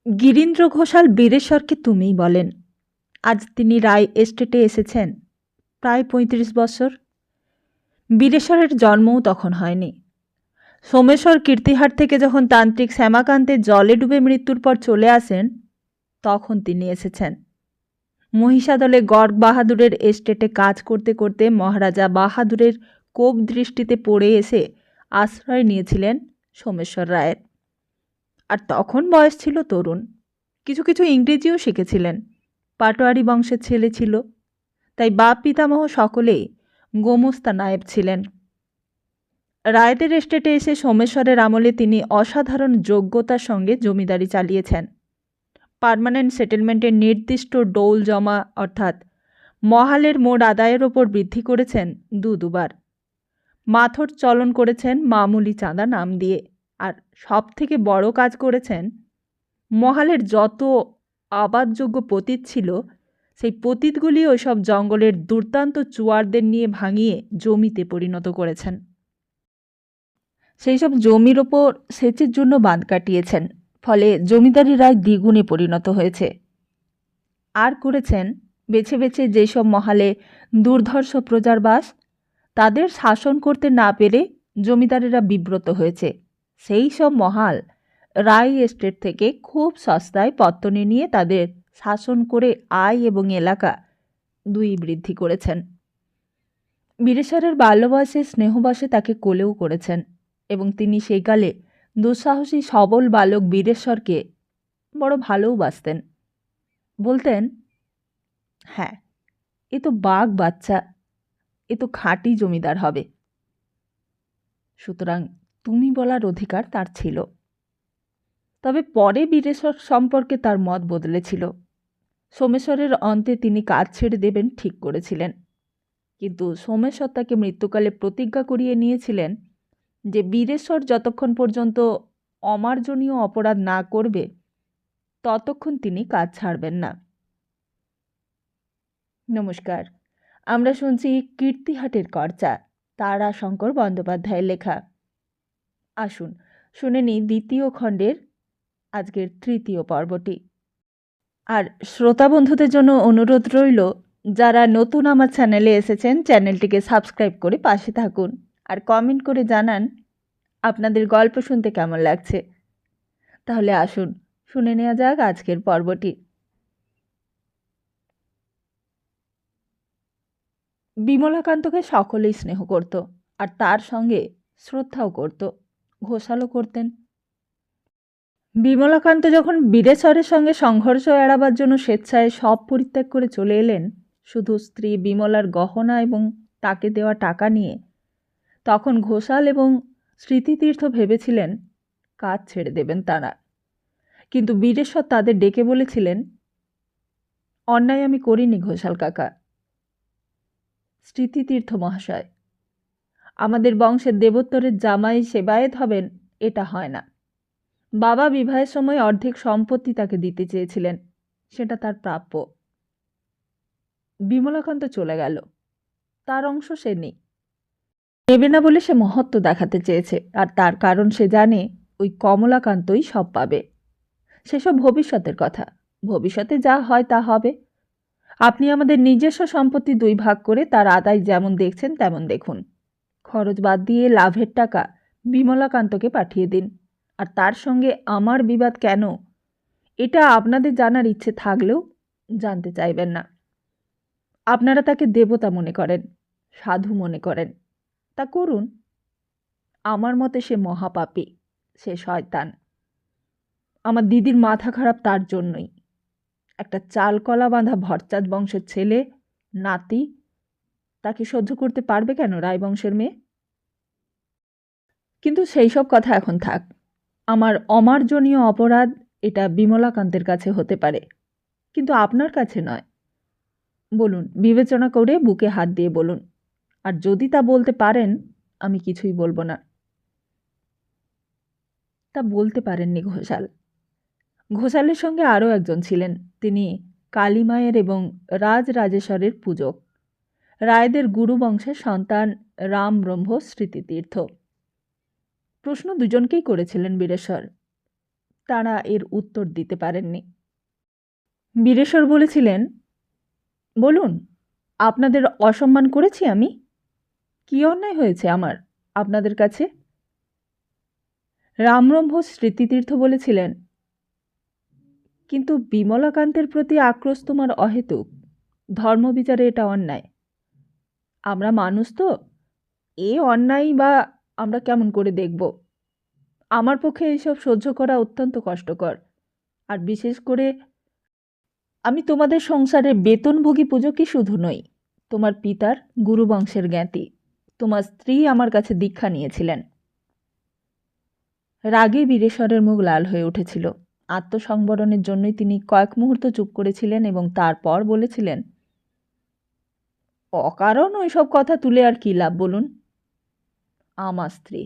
গিরীন্দ্র ঘোষাল বীরেশ্বরকে তুমিই বলেন। আজ তিনি রায় এস্টেটে এসেছেন প্রায় ৩৫ বছর। বীরেশ্বরের জন্মও তখন হয়নি। সোমেশ্বর কীর্তিহাট থেকে যখন তান্ত্রিক শ্যামাকান্তের জলে ডুবে মৃত্যুর পর চলে আসেন, তখন তিনি এসেছেন। মহিষাদলে গড় বাহাদুরের এস্টেটে কাজ করতে করতে মহারাজা বাহাদুরের কোপ দৃষ্টিতে পড়ে এসে আশ্রয় নিয়েছিলেন সোমেশ্বর রায়ের। আর তখন বয়স ছিল তরুণ, কিছু কিছু ইংরেজিও শিখেছিলেন। পাটোয়ারি বংশের ছেলে ছিল, তাই বাপ পিতামহ সকলেই গোমস্তা নায়েব ছিলেন। রায়দের এস্টেটে এসে সোমেশ্বরের আমলে তিনি অসাধারণ যোগ্যতার সঙ্গে জমিদারি চালিয়েছেন। পার্মানেন্ট সেটেলমেন্টের নির্দিষ্ট ডৌল জমা অর্থাৎ মহালের মোট আদায়ের ওপর বৃদ্ধি করেছেন দুবার। মাথর চলন করেছেন মামুলি চাঁদা নাম দিয়ে। আর সব থেকে বড় কাজ করেছেন, মহালের যত আবাদযোগ্য পতিত ছিল সেই পতিতগুলি ওইসব জঙ্গলের দুর্দান্ত চুয়ারদের নিয়ে ভাঙিয়ে জমিতে পরিণত করেছেন। সেই সব জমির ওপর সেচের জন্য বাঁধ কাটিয়েছেন, ফলে জমিদারি রায় দ্বিগুণে পরিণত হয়েছে। আর করেছেন বেছে বেছে যেসব মহালে দুর্ধর্ষ প্রজার বাস, তাদের শাসন করতে না পেরে জমিদারেরা বিব্রত হয়েছে, সেই সব মহাল রায় এস্টেট থেকে খুব সস্তায় পত্তনে নিয়ে তাদের শাসন করে আয় এবং এলাকা দুই বৃদ্ধি করেছেন। বীরেশ্বরের বাল্যবয়সে স্নেহবশে তাকে কোলেও করেছেন এবং তিনি সেকালে দুঃসাহসী সবল বালক বীরেশ্বরকে বড় ভালোবাসতেন। বলতেন, হ্যাঁ, এ তো বাঘ বাচ্চা, এ তো খাঁটি জমিদার হবে। সুতরাং তুমি বলার অধিকার তার ছিল। তবে পরে বীরেশ্বর সম্পর্কে তার মত বদলেছিল। সোমেশ্বরের অন্তে তিনি কাজ ছেড়ে দেবেন ঠিক করেছিলেন, কিন্তু সোমেশ্বর তাকে মৃত্যুকালে প্রতিজ্ঞা করিয়ে নিয়েছিলেন যে বীরেশ্বর যতক্ষণ পর্যন্ত অমার্জনীয় অপরাধ না করবে ততক্ষণ তিনি কাজ ছাড়বেন না। নমস্কার, আমরা শুনছি কীর্তিহাটের কর্চা, তারাশঙ্কর বন্দ্যোপাধ্যায়ের লেখা। আসুন শুনে নিই দ্বিতীয় খণ্ডের আজকের তৃতীয় পর্বটি। আর শ্রোতা বন্ধুদের জন্য অনুরোধ রইল, যারা নতুন আমার চ্যানেলে এসেছেন চ্যানেলটিকে সাবস্ক্রাইব করে পাশে থাকুন আর কমেন্ট করে জানান আপনাদের গল্প শুনতে কেমন লাগছে। তাহলে আসুন শুনে নেওয়া যাক আজকের পর্বটি। বিমলাকান্তকে সকলেই স্নেহ করত আর তার সঙ্গে শ্রদ্ধাও করত, ঘোষালও করতেন। বিমলাকান্ত যখন বীরেশ্বরের সঙ্গে সংঘর্ষ এড়াবার জন্য স্বেচ্ছায় সব পরিত্যাগ করে চলে এলেন শুধু স্ত্রী বিমলার গহনা এবং তাকে দেওয়া টাকা নিয়ে, তখন ঘোষাল এবং স্মৃতিতীর্থ ভেবেছিলেন কাজ ছেড়ে দেবেন তারা। কিন্তু বীরেশ্বর তাদের ডেকে বলেছিলেন, অন্যায় আমি করিনি ঘোষাল কাকা। স্মৃতিতীর্থ মহাশয়, আমাদের বংশের দেবোত্তরের জামাই সেবায়েত হবেন এটা হয় না। বাবা বিবাহের সময় অর্ধেক সম্পত্তি তাকে দিতে চেয়েছিলেন, সেটা তার প্রাপ্য। বিমলাকান্ত চলে গেল, তার অংশ সে নেই। নেবে না বলে সে মহত্ব দেখাতে চেয়েছে, আর তার কারণ সে জানে ওই কমলাকান্তই সব পাবে। সেসব ভবিষ্যতের কথা, ভবিষ্যতে যা হয় তা হবে। আপনি আমাদের নিজস্ব সম্পত্তি 2 ভাগ করে তার আদায় যেমন দেখছেন তেমন দেখুন। খরচ বাদ দিয়ে লাভের টাকা বিমলাকান্তকে পাঠিয়ে দিন। আর তার সঙ্গে আমার বিবাদ কেন, এটা আপনাদের জানার ইচ্ছে থাকলেও জানতে চাইবেন না। আপনারা তাকে দেবতা মনে করেন, সাধু মনে করেন, তা করুন। আমার মতে সে মহাপাপী, সে শয়তান। আমার দিদির মাথা খারাপ তার জন্যই। একটা চালকলা বাঁধা ভরচাঁদ বংশের ছেলে, নাতি, তাকে সহ্য করতে পারবে কেন রায়বংশের মেয়ে? কিন্তু সেই সব কথা এখন থাক। আমার অমার্জনীয় অপরাধ এটা বিমলাকান্তের কাছে হতে পারে, কিন্তু আপনার কাছে নয়। বলুন, বিবেচনা করে বুকে হাত দিয়ে বলুন। আর যদি তা বলতে পারেন, আমি কিছুই বলবো না। তা বলতে পারেননি ঘোষাল। ঘোষালের সঙ্গে আরও একজন ছিলেন, তিনি কালীমায়ের এবং রাজরাজেশ্বরের পূজক, রায়দের গুরু বংশের সন্তান রাম ব্রহ্ম স্মৃতিতীর্থ। প্রশ্ন দুজনকেই করেছিলেন বীরেশ্বর। তারা এর উত্তর দিতে পারেননি। বীরেশ্বর বলেছিলেন, বলুন, আপনাদের অসম্মান করেছি আমি? কি অন্যায় হয়েছে আমার আপনাদের কাছে? রামরম্ভ স্মৃতিতীর্থ বলেছিলেন, কিন্তু বিমলাকান্তের প্রতি আক্রোশ তোমার অহেতুক। ধর্মবিচারে এটা অন্যায়। আমরা মানুষ তো, এ অন্যায় বা আমরা কেমন করে দেখব? আমার পক্ষে এইসব সহ্য করা অত্যন্ত কষ্টকর। আর বিশেষ করে আমি তোমাদের সংসারে বেতনভোগী পূজকই শুধু নই, তোমার পিতার গুরুবংশের জ্ঞাতি। তোমার স্ত্রী আমার কাছে দীক্ষা নিয়েছিলেন। রাগে বীরেশ্বরের মুখ লাল হয়ে উঠেছিল। আত্মসংবরণের জন্যই তিনি কয়েক মুহূর্ত চুপ করেছিলেন এবং তারপর বলেছিলেন, অকারণ ওইসব কথা তুলে আর কী লাভ বলুন? আমার স্ত্রী।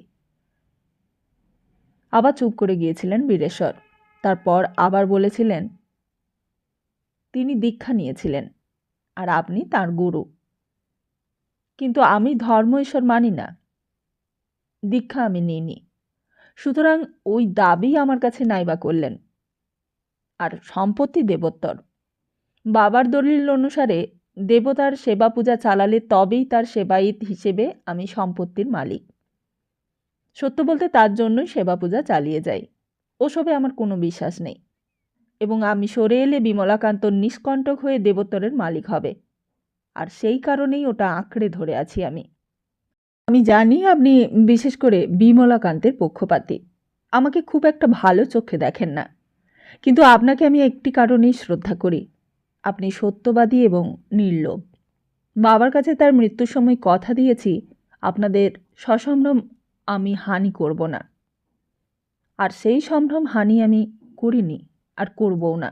আবার চুপ করে গিয়েছিলেন বীরেশ্বর। তারপর আবার বলেছিলেন, তিনি দীক্ষা নিয়েছিলেন আর আপনি তার গুরু। কিন্তু আমি ধর্ম ঈশ্বর মানি না, দীক্ষা আমি নিইনি। সুতরাং ওই দাবি আমার কাছে নাইবা করলেন। আর সম্পত্তি দেবোত্তর। বাবার দলিল অনুসারে দেবতার সেবা পূজা চালালে তবেই তার সেবায়িত হিসেবে আমি সম্পত্তির মালিক। সত্য বলতে তার জন্যই সেবা পূজা চালিয়ে যাই। ওসবে আমার কোনো বিশ্বাস নেই এবং আমি সরে এলে বিমলাকান্ত নিষ্কণ্টক হয়ে দেবোত্তরের মালিক হবে। আর সেই কারণেই ওটা আঁকড়ে ধরে আছি আমি। আমি জানি আপনি বিশেষ করে বিমলাকান্তের পক্ষপাতী, আমাকে খুব একটা ভালো চোখে দেখেন না, কিন্তু আপনাকে আমি একটি কারণেই শ্রদ্ধা করি, আপনি সত্যবাদী এবং নির্লোভ। বাবার কাছে তার মৃত্যুর সময় কথা দিয়েছি, আপনাদের সসম্ভ্রম আমি হানি করব না। আর সেই সম্ভ্রম হানি আমি করিনি আর করবও না।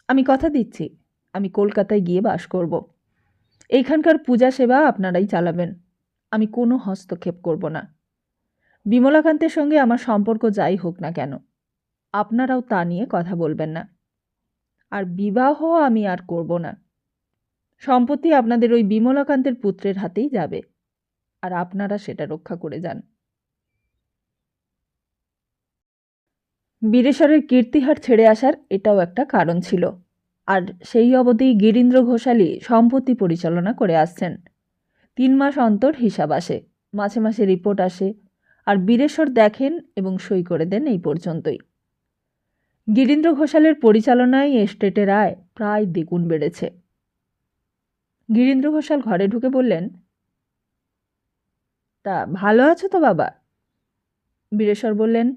আমি কথা দিচ্ছি, আমি কলকাতায় গিয়ে বাস করব। এইখানকার পূজা সেবা আপনারাই চালাবেন, আমি কোনো হস্তক্ষেপ করব না। বিমলাকান্তের সঙ্গে আমার সম্পর্ক যাই হোক না কেন, আপনারাও তা নিয়ে কথা বলবেন না। আর বিবাহ আমি আর করব না। সম্পত্তি আপনাদের ওই বিমলাকান্তের পুত্রের হাতেই যাবে, আর আপনারা সেটা রক্ষা করে যান। বীরেশ্বরের কীর্তিহার ছেড়ে আসার এটাও একটা কারণ ছিল। আর সেই অবধি গিরীন্দ্র ঘোষালি সম্পত্তি পরিচালনা করে আসছেন। 3 মাস অন্তর হিসাব আসে, মাসে মাসে রিপোর্ট আসে, আর বীরেশ্বর দেখেন এবং সই করে দেন। এই পর্যন্তই। গিরীন্দ্র ঘোষালের পরিচালনায় এস্টেটের আয় প্রায় দ্বিগুণ বেড়েছে। গিরীন্দ্র ঘোষাল ঘরে ঢুকে বললেন, তা ভালো আছো তো বাবা? বীরেশ্বর বললেন,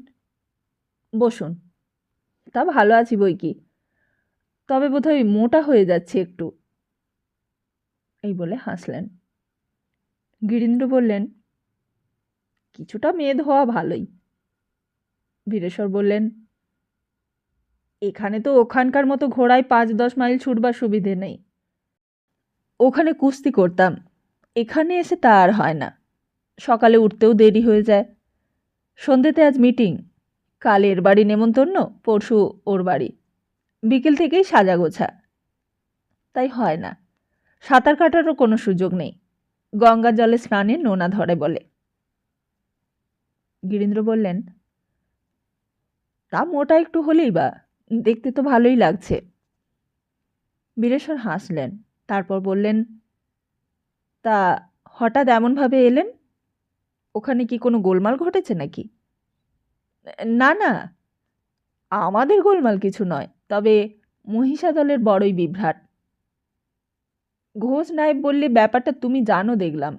বসুন। তা ভালো আছি বই কি, তবে বোধহয় মোটা হয়ে যাচ্ছে একটু। এই বলে হাসলেন। গিরীন্দ্র বললেন, কিছুটা মেদ হওয়া ভালোই। বীরেশ্বর বললেন, এখানে তো ওখানকার মতো ঘোড়ায় 5-10 মাইল ছুটবার সুবিধে নেই। ওখানে কুস্তি করতাম, এখানে এসে তা আর হয় না। সকালে উঠতেও দেরি হয়ে যায়। সন্ধ্যেতে আজ মিটিং, কাল এর বাড়ি নেমন্তন্ন, পরশু ওর বাড়ি। বিকেল থেকেই সাজা গোছা, তাই হয় না। সাঁতার কাটারও কোনো সুযোগ নেই, গঙ্গার জলে স্নানে নোনা ধরে বলে। গিরীন্দ্র বললেন, তা মোটা একটু হলেই বা, দেখতে তো ভালোই লাগছে। বীরেশ্বর হাসলেন, তারপর বললেন, তা হঠাৎ এমনভাবে এলেন? ওখানে কি কোনো গোলমাল ঘটেছে নাকি? না না, আমাদের গোলমাল কিছু নয়, তবে মহিষাদলের বড়ই বিভ্রাট। ঘোষ নায়েব বললে ব্যাপারটা তুমি জানো দেখলাম।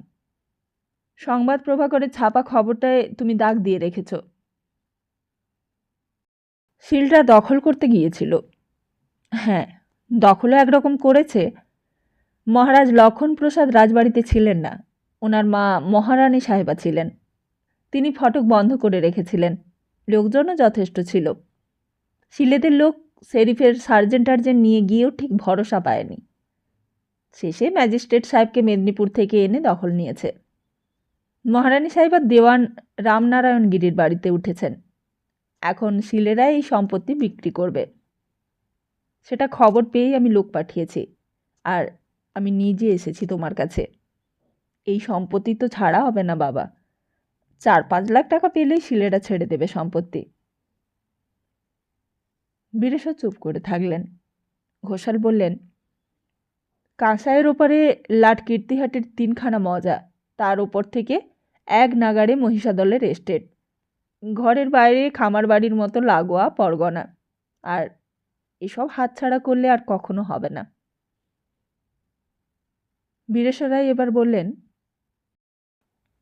সংবাদ প্রভাকরের ছাপা খবরটায় তুমি দাগ দিয়ে রেখেছ। শিলটা দখল করতে গিয়েছিল। হ্যাঁ, দখলও একরকম করেছে। মহারাজ লক্ষণপ্রসাদ রাজবাড়িতে ছিলেন না, ওনার মা মহারানী সাহেবা ছিলেন। তিনি ফটক বন্ধ করে রেখেছিলেন, লোকজনও যথেষ্ট ছিল। সিলেটের লোক শেরিফের সার্জেন্ট টার্জেন্ট নিয়ে গিয়েও ঠিক ভরসা পায়নি। শেষে ম্যাজিস্ট্রেট সাহেবকে মেদিনীপুর থেকে এনে দখল নিয়েছে। মহারানী সাহেবা দেওয়ান রামনারায়ণ গিরির বাড়িতে উঠেছেন। এখন শিলেরা এই সম্পত্তি বিক্রি করবে। সেটা খবর পেয়েই আমি লোক পাঠিয়েছি, আর আমি নিজে এসেছি তোমার কাছে। এই সম্পত্তি তো ছাড়া হবে না বাবা। 4-5 লাখ টাকা পেলেই শিলেরা ছেড়ে দেবে সম্পত্তি। বীরেশ্বর চুপ করে থাকলেন। ঘোষাল বললেন, কাঁসাইয়ের ওপারে লাট কীর্তিহাটের 3খানা মজা, তার ওপর থেকে এক নাগাড়ে মহিষাদলের এস্টেট, ঘরের বাইরে খামার বাড়ির মতো লাগোয়া পরগনা, আর এসব হাতছাড়া করলে আর কখনো হবে না। বীরেশ্বর রায় এবার বললেন,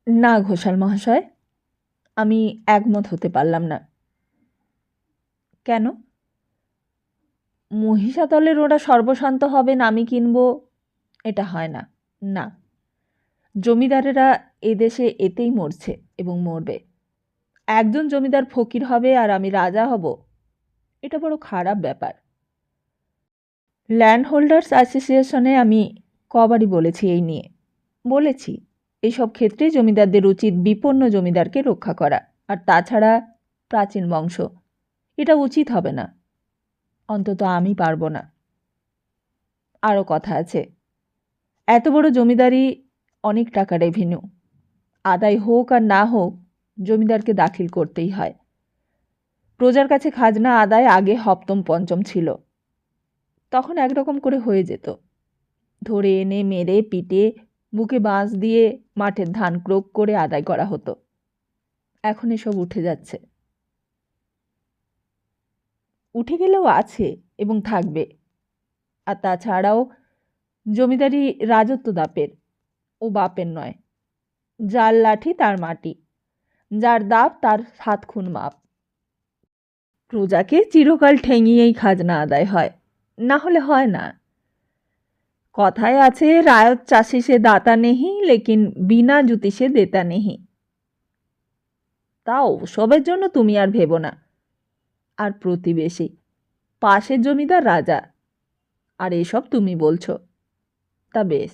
না ঘোষাল মহাশয়, আমি একমত হতে পারলাম না। কেন? মহিষাদলের ওরা সর্বশান্ত হবেন, আমি কিনবো, এটা হয় না। না, জমিদারেরা এদেশে এতেই মরছে এবং মরবে। একজন জমিদার ফকির হবে আর আমি রাজা হব, এটা বড় খারাপ ব্যাপার। ল্যান্ড হোল্ডার্স অ্যাসোসিয়েশনে আমি কবারই বলেছি এই নিয়ে, বলেছি এইসব ক্ষেত্রে জমিদারদের উচিত বিপন্ন জমিদারকে রক্ষা করা, আর তাছাড়া প্রাচীন বংশ, এটা উচিত হবে না, অন্তত আমি পারবো না। আরও কথা আছে, এত বড় জমিদারি, অনেক টাকা রেভিনিউ, আদায় হোক আর না হোক জমিদারকে দাখিল করতেই হয়। প্রজার কাছে খাজনা আদায় আগে সপ্তম পঞ্চম ছিল, তখন একরকম করে হয়ে যেত, ধরে এনে মেরে পিটে বুকে বাঁশ দিয়ে মাঠের ধান ক্রোক করে আদায় করা হতো। এখন এসব উঠে যাচ্ছে, উঠে গেলেও আছে এবং থাকবে। আর তাছাড়াও জমিদারি রাজত্ব দাপের, ও বাপের নয়। যার লাঠি তার মাটি, যার দাপ তার 7 খুন মাপ। প্রজাকে চিরকাল ঠেঙিয়েই খাজনা আদায় হয়, না হলে হয় না। কথায় আছে, রায়ত চাষি সে দাতা নেহি, লেকিন বিনা জুতি সে দেতা নেহি। তাও সবের জন্য তুমি আর ভেবো না। আর প্রতিবেশী, পাশের জমিদার রাজা, আর এসব তুমি বলছো, তা বেশ,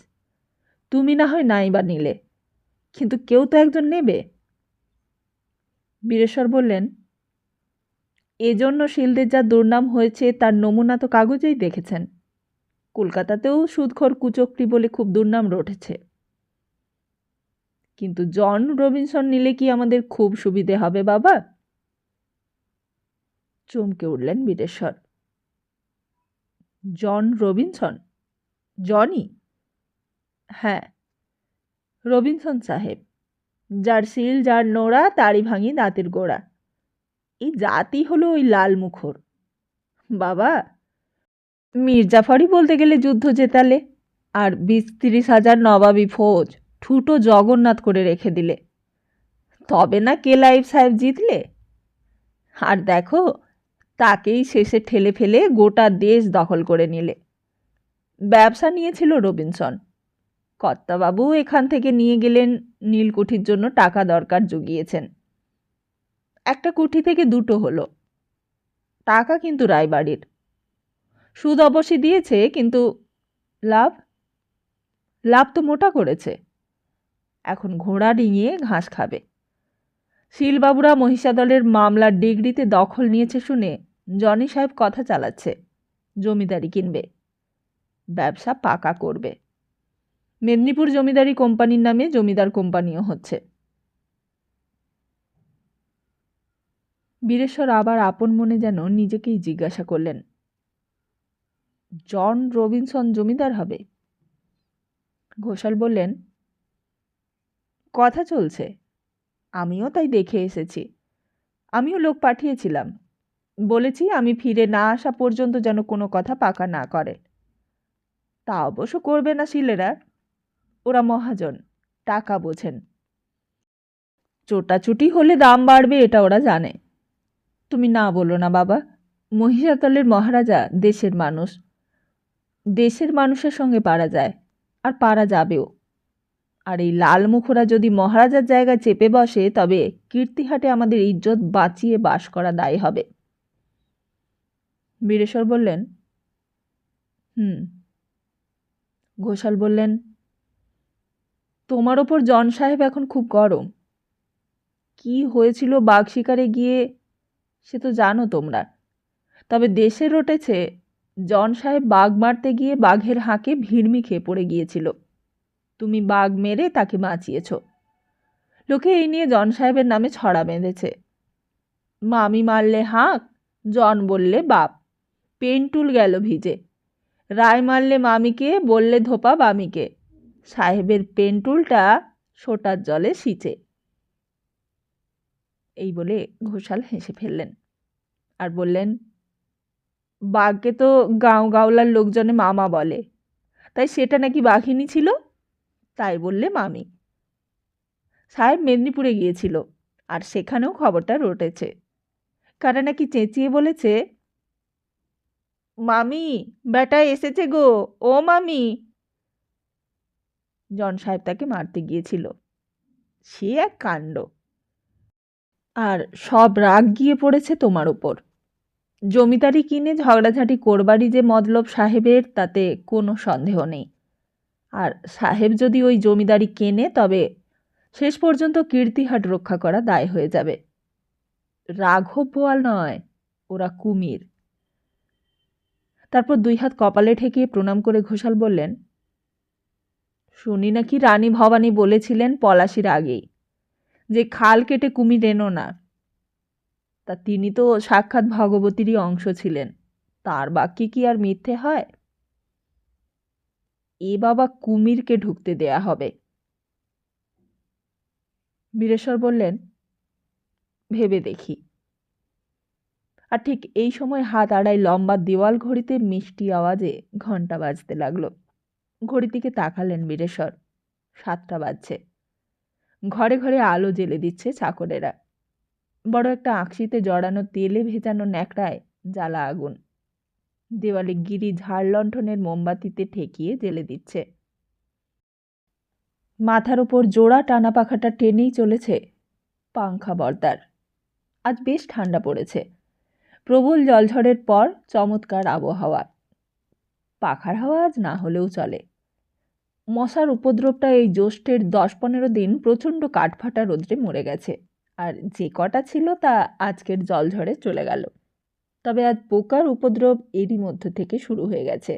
তুমি না হয় নাই বা নিলে, কিন্তু কেউ তো একজন নেবে। বীরেশ্বর বললেন, এজন্য শিলদের যা দুর্নাম হয়েছে তার নমুনা তো কাগজেই দেখেছেন। কলকাতাতেও সুদখোর কুচক্রি বলে খুব দুর্নাম রটেছে। কিন্তু জন রবিনসন নিলে কি আমাদের খুব সুবিধে হবে বাবা? চমকে উঠলেন বীরেশ্বর। জন রবিনসন? জনি? হ্যাঁ, রবিনসন সাহেব, যার শিল যার নোড়া তারই ভাঙি দাঁতের গোড়া। এই জাতি হলো ওই লাল মুখর। বাবা, মির্জাফরই বলতে গেলে যুদ্ধ জেতালে, আর 20-30 হাজার নবাবী ফৌজ ঠুটো জগন্নাথ করে রেখে দিলে, তবে না কেলাইব সাহেব জিতলে। আর দেখো, তাকেই শেষে ঠেলে ফেলে গোটা দেশ দখল করে নিলে। ব্যবসা নিয়েছিল রবিনসন, কর্তাবাবু এখান থেকে নিয়ে গেলেন, নীলকুঠির জন্য টাকা দরকার জুগিয়েছেন। একটা কুঠি থেকে 2টো হলো। টাকা কিন্তু রায়বাড়ির, সুদ অবশ্যই দিয়েছে, কিন্তু লাভ, লাভ তো মোটা করেছে। এখন ঘোড়া ডিঙিয়ে ঘাস খাবে। শিলবাবুরা মহিষাদলের মামলার ডিগ্রিতে দখল নিয়েছে শুনে জনি সাহেব কথা চালাচ্ছে, জমিদারি কিনবে, ব্যবসা পাকা করবে। মেদিনীপুর জমিদারি কোম্পানির নামে জমিদার কোম্পানিও হচ্ছে। বীরেশ্বর আবার আপন মনে যেন নিজেকেই জিজ্ঞাসা করলেন, জন রবিনসন জমিদার হবে? ঘোষাল বললেন, কথা চলছে, আমিও তাই দেখে এসেছি। আমিও লোক পাঠিয়েছিলাম, বলেছি আমি ফিরে না আসা পর্যন্ত যেন কোনো কথা পাকা না করে। তা অবশ্য করবে না শিলেরা, ওরা মহাজন, টাকা বোঝেন। চোটাচুটি হলে দাম বাড়বে এটা ওরা জানে। তুমি না বলো না বাবা, মহিষাদলের মহারাজা দেশের মানুষ, দেশের মানুষের সঙ্গে পারা যায়, আর পারা যাবেও। আর এই লাল মুখরা যদি মহারাজার জায়গায় চেপে বসে, তবে কীর্তিহাটে আমাদের ইজ্জত বাঁচিয়ে বাস করা দায় হবে। বীরেশ্বর বললেন, ঘোষাল বললেন, তোমার ওপর জন সাহেব এখন খুব গরম। কি হয়েছিল বাঘ শিকারে গিয়ে সে তো জানো তোমরা। তবে দেশে রটেছে, জন সাহেব বাঘ মারতে গিয়ে বাঘের হাঁকে ভিড়মি খেয়ে পড়ে গিয়েছিল। তুমি বাঘ মেরে তাকে বাঁচিয়েছ। লোকে এই নিয়ে জন সাহেবের নামে ছড়া বেঁধেছে। মামি মারলে হাঁক, জন বললে বাপ। পেন্টুল গেল ভিজে। রায় মারলে মামিকে, বললে ধোপা বামিকে। সাহেবের পেন্টুলটা সোটার জলে সিঁচে। এই বলে ঘোষাল হেসে ফেললেন আর বললেন, বাঘকে তো গাঁওগাওলার লোকজনে মামা বলে, তাই সেটা নাকি বাঘিনী ছিল, তাই বললে মামি। সাহেব মেদিনীপুরে গিয়েছিল, আর সেখানেও খবরটা রটেছে। কারা নাকি চেঁচিয়ে বলেছে, মামি, বেটা এসেছে গো, ও মামি। জন সাহেব তাকে মারতে গিয়েছিল। সে এক কাণ্ড। আর সব রাগ গিয়ে পড়েছে তোমার ওপর। জমিদারি কিনে ঝগড়াঝাটি করবারই যে মতলব সাহেবের, তাতে কোনো সন্দেহ নেই। আর সাহেব যদি ওই জমিদারি কেনে, তবে শেষ পর্যন্ত কীর্তিহাট রক্ষা করা দায় হয়ে যাবে। রাঘব বোয়াল নয়, ওরা কুমির। তারপর দুই হাত কপালে ঠেকিয়ে প্রণাম করে ঘোষাল বললেন, শুনি নাকি রানী ভবানী বলেছিলেন পলাশির আগেই যে খাল কেটে কুমির এনো না। তা তিনি তো সাক্ষাৎ ভগবতীরই অংশ ছিলেন, তার বাক্যে কি আর মিথ্যে হয়? এ বাবা, কুমিরকে ঢুকতে দেয়া হবে। বীরেশ্বর বললেন, ভেবে দেখি। আর ঠিক এই সময় হাত আড়াই লম্বা দেওয়াল ঘড়িতে মিষ্টি আওয়াজে ঘণ্টা বাজতে লাগলো। ঘড়ির দিকে তাকালেন বীরেশ্বর। 7টা বাজছে। ঘরে ঘরে আলো জ্বেলে দিচ্ছে চাকরেরা। বড় একটা আঁকশিতে জড়ানো তেলে ভেজানো ন্যাকড়ায় জ্বালা আগুন। দেওয়ালে গিরি ঝাড় লণ্ঠনের মোমবাতিতে ঠেকিয়ে জ্বেলে দিচ্ছে। মাথার ওপর জোড়া টানা পাখাটা টেনেই চলেছে পাংখা বর্দার। আজ বেশ ঠান্ডা পড়েছে। প্রবল জলঝড়ের পর চমৎকার আবহাওয়া। পাখার হাওয়া আজ না হলেও চলে। মশার উপদ্রবটা এই জ্যৈষ্ঠের 10-15 দিন প্রচণ্ড কাঠফাটা রোদ্রে মরে গেছে, আর যে কটা ছিল তা আজকের জলঝড়ে চলে গেল। তবে আজ পোকার উপদ্রব এরই মধ্য থেকে শুরু হয়ে গেছে।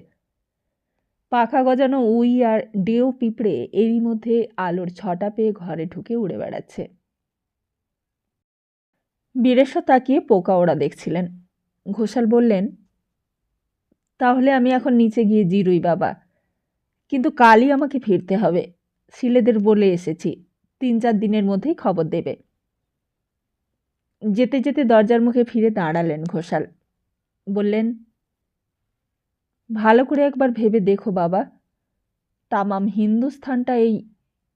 পাখা গজানো উই আর ডেউ পিঁপড়ে এরই মধ্যে আলোর ছটা পেয়ে ঘরে ঢুকে উড়ে বেড়াচ্ছে। বীরেশ্বর তাকিয়ে পোকা ওড়া দেখছিলেন। ঘোষাল বললেন, তাহলে আমি এখন নিচে গিয়ে জিরুই বাবা, কিন্তু কালই আমাকে ফিরতে হবে। ছেলেদের বলে এসেছি 3-4 দিনের মধ্যেই খবর দেবে। যেতে যেতে দরজার মুখে ফিরে দাঁড়ালেন ঘোষাল। বললেন, ভালো করে একবার ভেবে দেখো বাবা, তামাম হিন্দুস্থানটা এই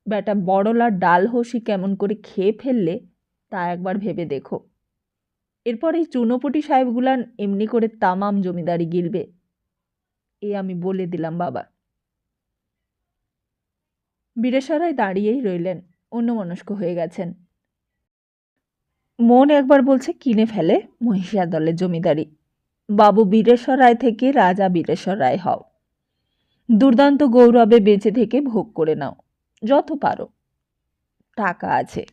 বেটা বড়লার ডালহসি কেমন করে খেয়ে ফেললে তা একবার ভেবে দেখো। এরপর এই চুনোপুটি সাহেবগুলান এমনি করে তামাম জমিদারি গিলবে, এ আমি বলে দিলাম বাবা। বীরেশ্বরায় দাঁড়িয়েই রইলেন, অন্যমনস্ক হয়ে গেছেন। মন একবার বলছে কিনে ফেলে মহিষিয়া দলের জমিদারি। বাবু বীরেশ্বর রায় থেকে রাজা বীরেশ্বর রায় হও। দুর্দান্ত গৌরবে বেঁচে থেকে ভোগ করে নাও যত পারো। টাকা আছে,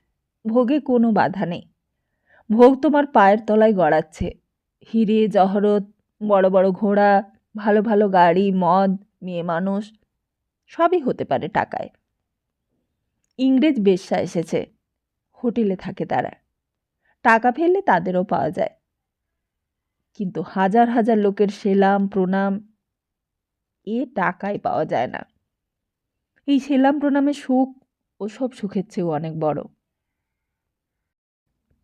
ভোগে কোনো বাধা নেই। ভোগ তোমার পায়ের তলায় গড়াচ্ছে। হিরে জহরত, বড় বড় ঘোড়া, ভালো ভালো গাড়ি, মদ, মেয়ে মানুষ, সবই হতে পারে টাকায়। ইংরেজ বেশ্যা এসেছে, হোটেলে থাকে তারা। টাকা ফেললে তাদেরও পাওয়া যায়। কিন্তু হাজার হাজার লোকের সেলাম প্রণাম, এ টাকায় পাওয়া যায় না। এই সেলাম প্রণামের সুখ ওসব সুখের চেয়েও অনেক বড়।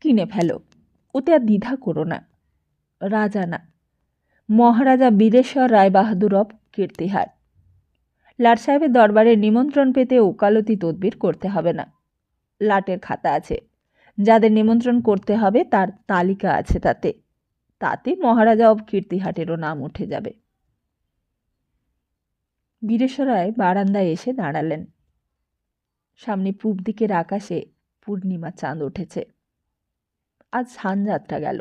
কিনে ফেলো, ওতে আর দ্বিধা করো না। রাজা না, মহারাজা বীরেশ্বর রায় বাহাদুর অব কীর্তিহাট। লাট সাহেবের দরবারে নিমন্ত্রণ পেতে ওকালতি তদবির করতে হবে না। লাটের খাতা আছে, যাদের নিমন্ত্রণ করতে হবে তার তালিকা আছে তাতে। তাতে মহারাজা অব কীর্তিহাটেরও নাম উঠে যাবে। বীরেশ্বর রায় বারান্দায় এসে দাঁড়ালেন। সামনে পূব দিকের আকাশে পূর্ণিমা চাঁদ উঠেছে। আজ সানযাত্রা গেল,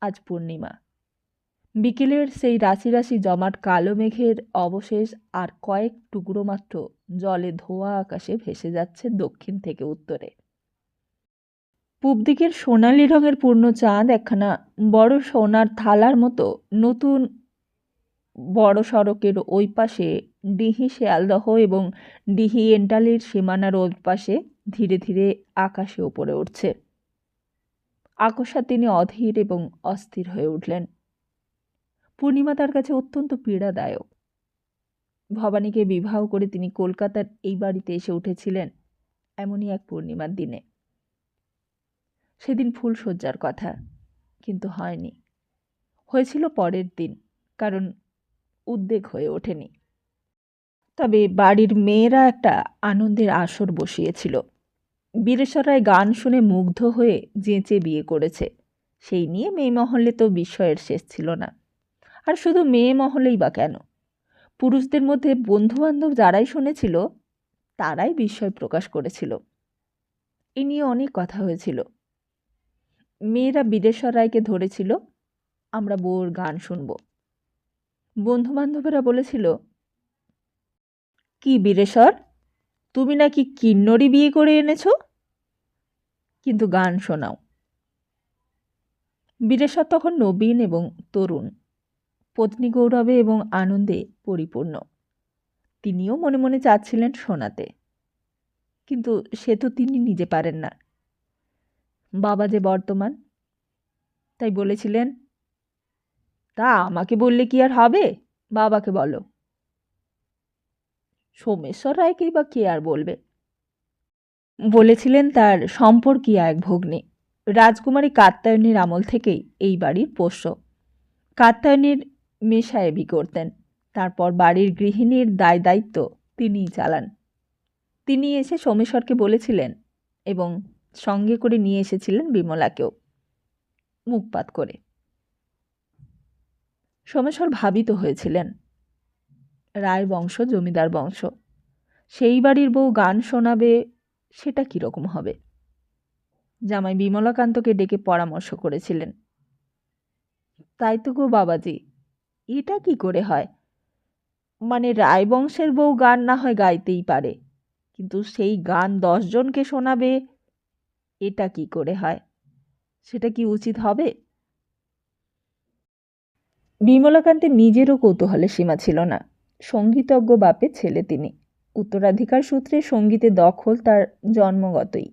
আজ পূর্ণিমা। বিকেলের সেই রাশি রাশি জমাট কালো মেঘের অবশেষ আর কয়েক টুকরো মাত্র জলে ধোয়া আকাশে ভেসে যাচ্ছে দক্ষিণ থেকে উত্তরে। পূব দিকের সোনালি রঙের পূর্ণ চাঁদ একখানা বড় সোনার থালার মতো নতুন বড় সড়কের ওই পাশে ডিহি শেয়ালদহ এবং ডিহি এন্টালির সীমানার ওই পাশে ধীরে ধীরে আকাশে ওপরে উঠছে। আকস্মাৎ তিনি অধীর এবং অস্থির হয়ে উঠলেন। পূর্ণিমা তার কাছে অত্যন্ত পীড়াদায়ক। ভবানীকে বিবাহ করে তিনি কলকাতার এই বাড়িতে এসে উঠেছিলেন এমনই এক পূর্ণিমার দিনে। সেদিন ফুলশয্যার কথা, কিন্তু হয়নি। হয়েছিল পরের দিন, কারণ উদ্বেগ হয়ে ওঠেনি। তবে বাড়ির মেয়েরা একটা আনন্দের আসর বসিয়েছিল। বীরেশ্বর রায় গান শুনে মুগ্ধ হয়ে যেঁচে বিয়ে করেছে, সেই নিয়ে মেয়ে মহলে তো বিস্ময়ের শেষ ছিল না। আর শুধু মেয়ে মহলেই বা কেন, পুরুষদের মধ্যে বন্ধুবান্ধব যারাই শুনেছিল তারাই বিস্ময় প্রকাশ করেছিল। এ নিয়ে অনেক কথা হয়েছিল। মেয়েরা বীরেশ্বর রায়কে ধরেছিল, আমরা বউর গান শুনব। বন্ধুবান্ধবেরা বলেছিল, কি বীরেশ্বর, তুমি নাকি কিন্নরি বিয়ে করে এনেছ, কিন্তু গান শোনাও। বীরেশ্বর তখন নবীন এবং তরুণ, পত্নী গৌরবে এবং আনন্দে পরিপূর্ণ। তিনিও মনে মনে চাচ্ছিলেন শোনাতে, কিন্তু সে তো তিনি নিজে পারেন না। বাবা যে বর্তমান, তাই বলেছিলেন, তা আমাকে বললে কি আর হবে, বাবাকে বলো। সোমেশ্বর রায়কেই বা কে আর বলবে। বলেছিলেন তার সম্পর্কীয় এক ভগ্নী, রাজকুমারী কাত্যায়নীর আমল থেকেই এই বাড়ির পোষ্য। কাত্যায়নীর মেশায়েবি করতেন, তারপর বাড়ির গৃহিণীর দায় দায়িত্ব তিনিই চালান। তিনি এসে সোমেশ্বরকে বলেছিলেন এবং সঙ্গে করে নিয়ে এসেছিলেন বিমলাকেও, মুখপাত করে। সোমেশ্বর ভাবিত হয়েছিলেন, রায় বংশ জমিদার বংশ, সেই বাড়ির বউ গান শোনাবে, সেটা কীরকম হবে। জামাই বিমলাকান্তকে ডেকে পরামর্শ করেছিলেন, তাই তো গো বাবাজি, এটা কি করে হয়, মানে রায়বংশের বউ গান না হয় গাইতেই পারে, কিন্তু সেই গান 10 জনকে শোনাবে, এটা কি করে হয়, সেটা কি উচিত হবে। বিমলাকান্তের নিজেরও কৌতূহলের সীমা ছিল না। সঙ্গীতজ্ঞ বাপের ছেলে তিনি, উত্তরাধিকার সূত্রে সঙ্গীতে দখল তার জন্মগতই,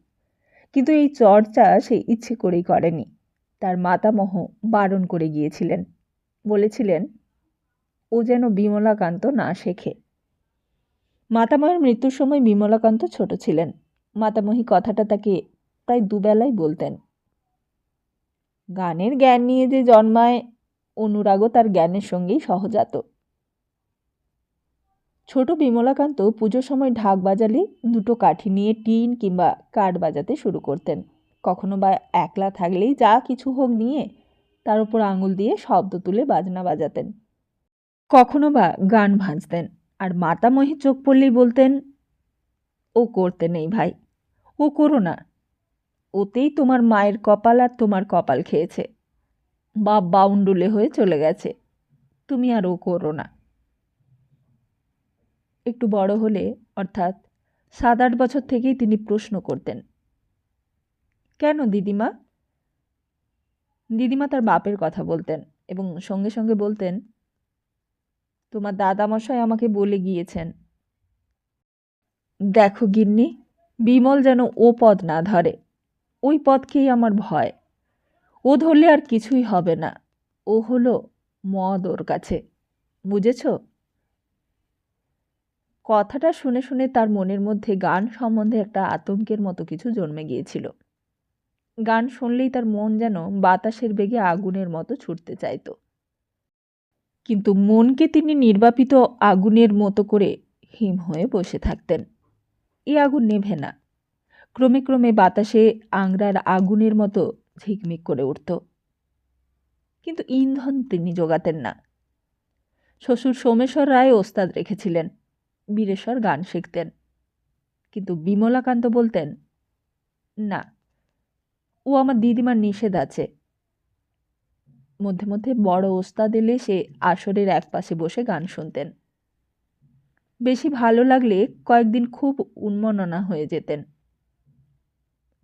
কিন্তু এই চর্চা সে ইচ্ছে করেই করেনি। তার মাতামহ বারণ করে গিয়েছিলেন, বলেছিলেন ও যেন বিমলাকান্ত না শেখে। মাতামহের মৃত্যুর সময় বিমলাকান্ত ছোট ছিলেন। মাতামহী কথাটা তাকে প্রায় দুবেলাই বলতেন। গানের জ্ঞান নিয়ে যে জন্মায়, অনুরাগও তার জ্ঞানের সঙ্গেই সহজাত। ছোট বিমলাকান্ত পুজোর সময় ঢাক বাজালে দুটো কাঠি নিয়ে টিন কিংবা কাঠ বাজাতে শুরু করতেন। কখনো বা একলা থাকলেই যা কিছু হোক নিয়ে তার উপর আঙুল দিয়ে শব্দ তুলে বাজনা বাজাতেন। কখনো বা গান ভাঁজতেন, আর মাতামহী চোখ পড়লেই বলতেন, ও করতে নেই ভাই, ও করো না, ওতেই তোমার মায়ের কপাল আর তোমার কপাল খেয়েছে, বাপ বাউন্ডুলে হয়ে চলে গেছে, তুমি আর ও করো না। একটু বড় হলে, অর্থাৎ 7-8 বছর থেকেই তিনি প্রশ্ন করতেন, কেন দিদিমা। দিদিমা তার বাপের কথা বলতেন এবং সঙ্গে সঙ্গে বলতেন, তোমার দাদামশাই আমাকে বলে গিয়েছেন, দেখো গিন্নি, বিমল যেন ও পদ না ধরে, ওই পদকেই আমার ভয়। ও ধরলে আর কিছুই হবে না, ও হলো মদ ওর কাছে, বুঝেছ। কথাটা শুনে শুনে তার মনের মধ্যে গান সম্বন্ধে একটা আতঙ্কের মতো কিছু জন্মে গিয়েছিল। গান শুনলেই তার মন যেন বাতাসের বেগে আগুনের মতো ছুটতে চাইত। কিন্তু মনকে তিনি নির্বাপিত আগুনের মতো করে হিম হয়ে বসে থাকতেন। এই আগুন নেভে না, ক্রমে ক্রমে বাতাসে আংড়ার আগুনের মতো ঝিকমিক করে উঠত, কিন্তু ইন্ধন তিনি জোগাতেন না। শ্বশুর সোমেশ্বর রায় ওস্তাদ রেখেছিলেন, বীরেশ্বর গান শিখতেন, কিন্তু বিমলাকান্ত বলতেন, না, ও আমার দিদিমার নিষেধ আছে। মধ্যে মধ্যে বড় ওস্তাদ এলে সে আসরের একপাশে বসে গান শুনতেন। বেশি ভালো লাগলে কয়েকদিন খুব উন্মননা হয়ে যেতেন।